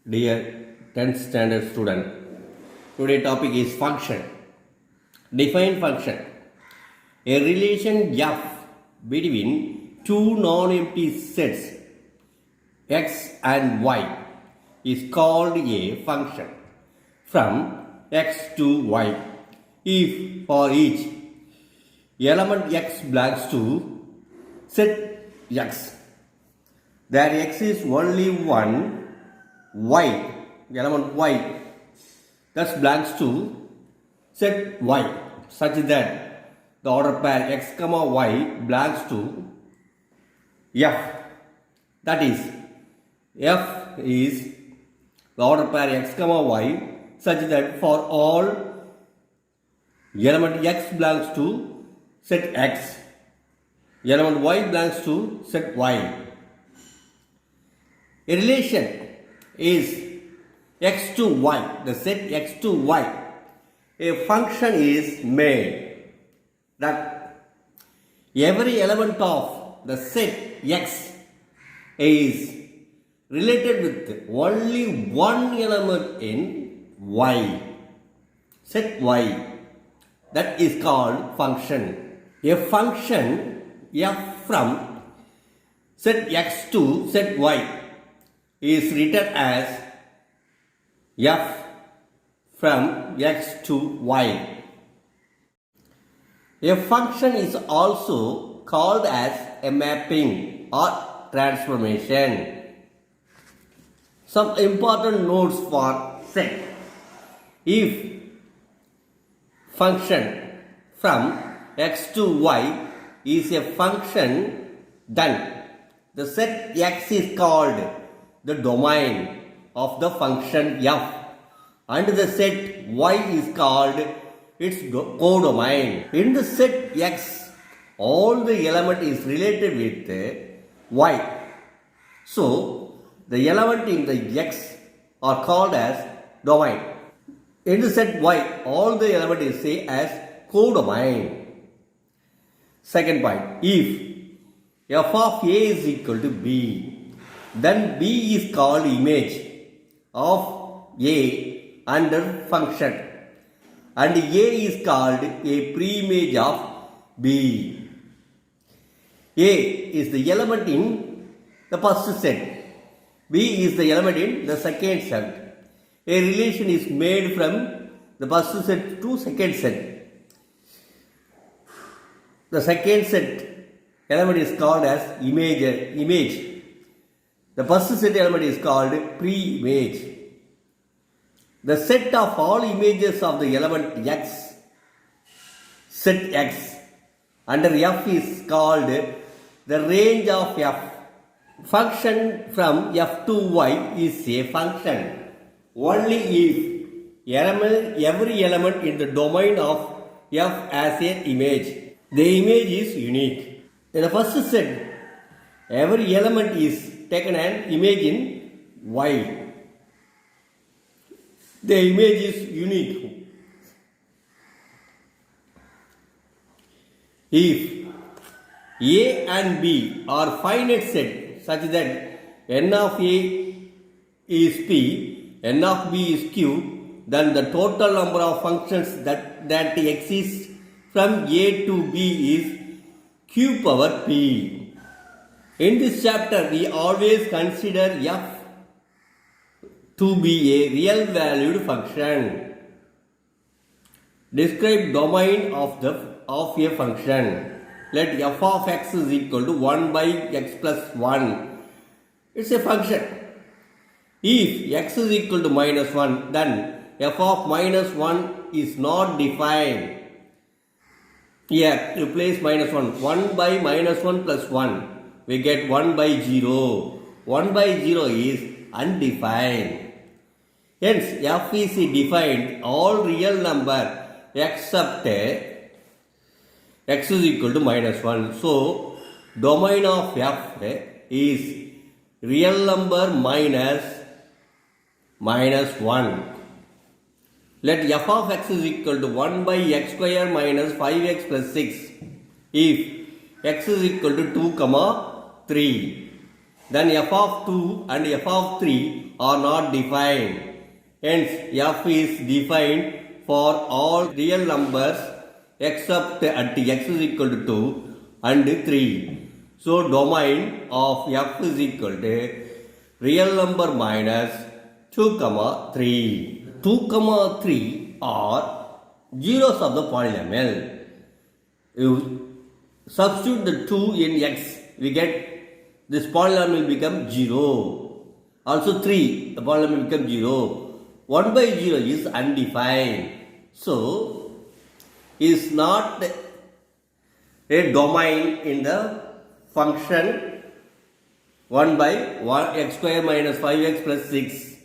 Dear 10th standard student, today topic is function. Define function. A relation f between two non-empty sets x and y is called a function from x to y if for each element x belongs to set x, there x is only one y, element y, thus belongs to set y such that the order pair x comma y belongs to f. That is, f is the order pair x comma y such that for all element x belongs to set x, element y belongs to set y. A relation is x to y, the set x to y. A function is made that every element of the set x is related with only one element in y, set y. That is called function. A function f from set x to set y is written as f from x to y. A function is also called as a mapping or transformation. Some important notes for set. If function from x to y is a function, then the set x is called the domain of the function f, and the set y is called its codomain. In the set x, all the element is related with y. So, the element in the x are called as domain. In the set y, all the element is say as codomain. Second point, if f of a is equal to b, then b is called image of a under function, and a is called a preimage of b. A is the element in the first set, b is the element in the second set. A relation is made from the first set to second set. The second set element is called as image. The first set element is called pre-image. The set of all images of the element x, set x, under f is called the range of f. Function from f to y is a function only if every element in the domain of f has an image. The image is unique. In the first set, every element is taken an image in y. The image is unique. If a and b are finite set such that n of a is p, n of b is q, then the total number of functions that exist from a to b is q power p. In this chapter, we always consider f to be a real valued function. Describe domain of a function. Let f of x is equal to 1 by x plus 1. It's a function. If x is equal to minus 1, then f of minus 1 is not defined. Here, replace minus 1. 1 by minus 1 plus 1. We get 1 by 0. 1 by 0 is undefined. Hence, f is defined all real number except x is equal to minus 1. So, domain of f is real number minus 1. Let f of x is equal to 1 by x square minus 5x plus 6 if x is equal to 2, 3. then f of 2 and f of 3 are not defined. Hence, f is defined for all real numbers except at x is equal to 2 and 3. So, domain of f is equal to real number minus 2, 3. 2, 3 are zeros of the polynomial. You substitute the 2 in x, we get this polynomial will become 0. Also 3, the polynomial will become 0. 1 by 0 is undefined. So, is not a domain in the function 1 by 1 x square minus 5x plus 6.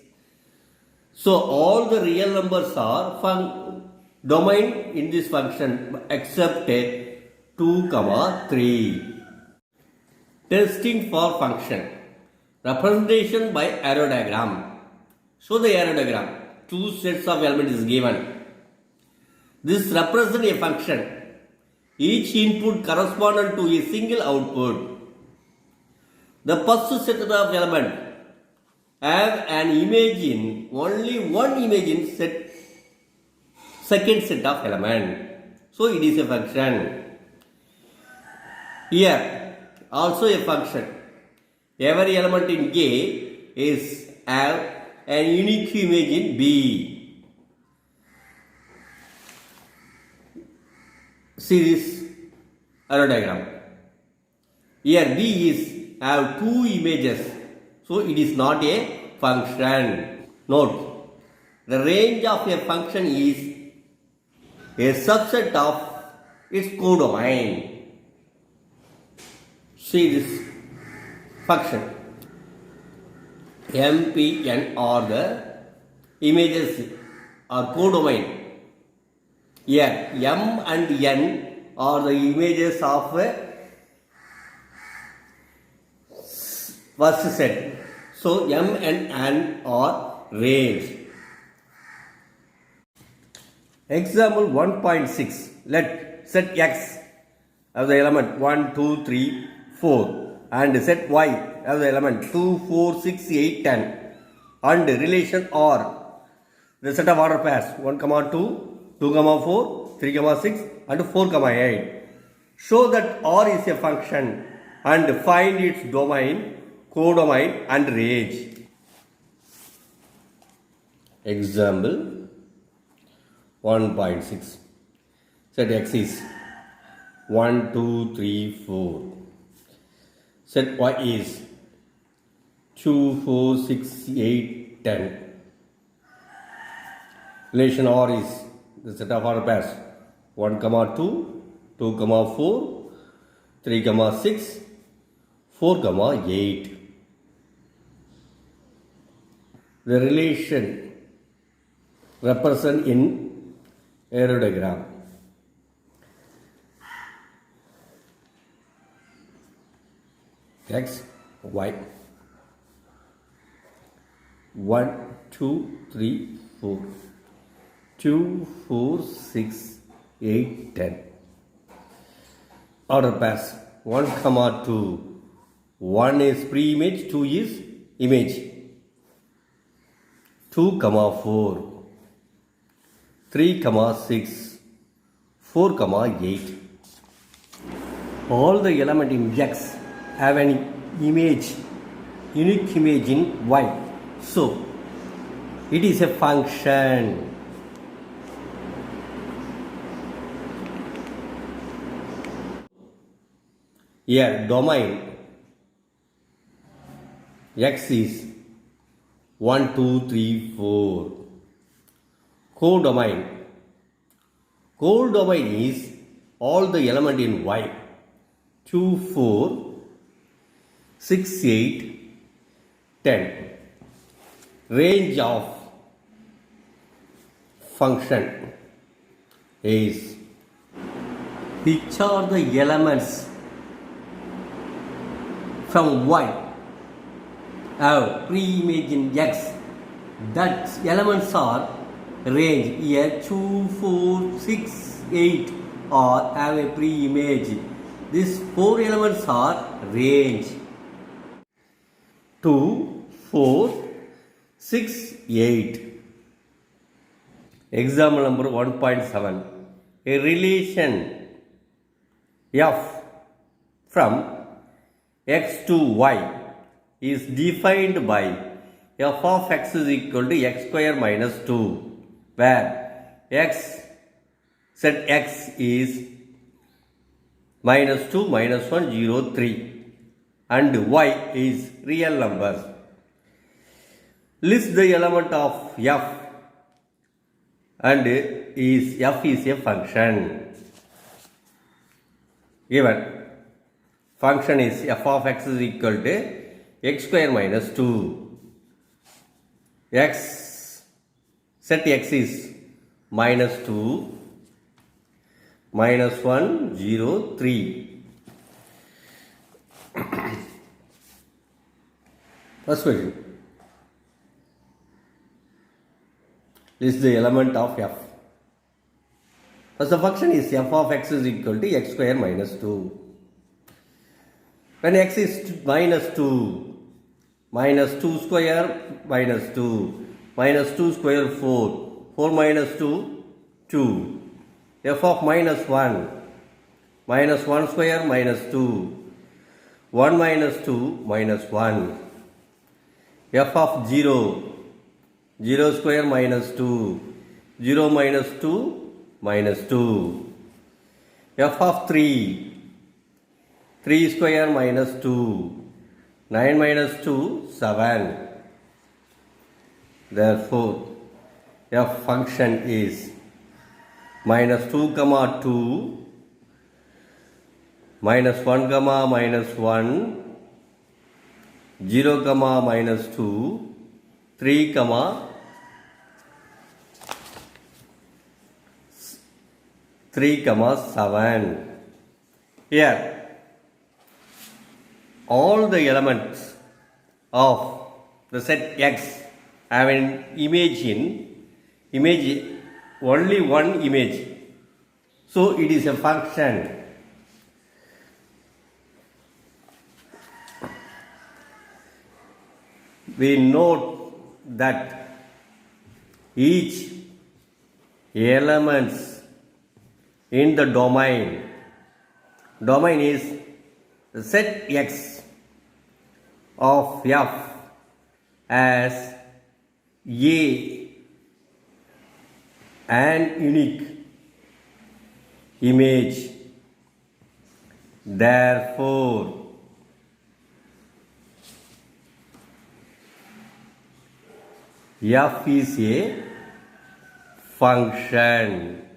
So, all the real numbers are domain in this function except 2, 3. Testing for function. Representation by arrow diagram. Show the arrow diagram. Two sets of elements is given. This represents a function. Each input corresponding to a single output. The first set of elements have an image in only one image in second set of element. So it is a function. Here also a function. Every element in A is have an unique image in B. See this arrow diagram. Here B is have two images, so it is not a function. Note, the range of a function is a subset of its codomain. See this function. M, P, N are the images or codomain. Here M and N are the images of first set. So M and N are range. Example 1.6. Let set X as the element 1, 2, 3, 4 and set Y as the element 2, 4, 6, 8, 10 and relation R, the set of order pairs 1, 2, 2, 4, 3, 6 and 4, 8. Show that R is a function and find its domain, codomain and range. Example 1.6. Set X is 1, 2, 3, 4. Set Y is 2, 4, 6, 8, 10. Relation R is the set of order pairs 1, 2, 2, 4, 3, 6, 4, 8. The relation represent in arrow diagram. X, Y. 1, 2, 3, 4. 2, 4, 6, 8, 10. Order pairs 1, 2. 1 is pre-image, 2 is image. 2, 4. 3, 6. 4, 8. All the element in X have an image, unique image in Y. So, it is a function. Here, domain X is 1, 2, 3, 4. Codomain. Codomain is all the element in Y. 2, 4, 6, 8, 10. Range of function is which are the elements from Y have pre-image in X. That elements are range. Here 2, 4, 6, 8 or have a pre-image. These 4 elements are range. 2, 4, 6, 8. Example number 1.7. A relation f from x to y is defined by f of x is equal to x square minus 2, where x, set x is minus 2, minus 1, 0, 3, and y is real numbers. List the element of f and f is a function. Given function is f of x is equal to x square minus 2. X, set x is minus 2, minus 1, 0, 3. First question. List the element of f. First, the function is f of x is equal to x square minus 2. When x is minus 2, minus 2 square minus 2, minus 2 square 4, 4 minus 2, 2. F of minus 1, minus 1 square minus 2, 1 minus 2 minus 1. F of 0, 0 square minus 2, 0 minus 2 minus 2. F of 3, 3 square minus 2, 9 minus 2, 7. Therefore, f function is minus 2 comma 2, minus 1 comma minus 1, 0 comma minus 2, 3 comma 3 comma 7. Here all the elements of the set X have an image only one image. So it is a function. We note that each elements in the domain is the set X of f as an unique image. Therefore, f is a function.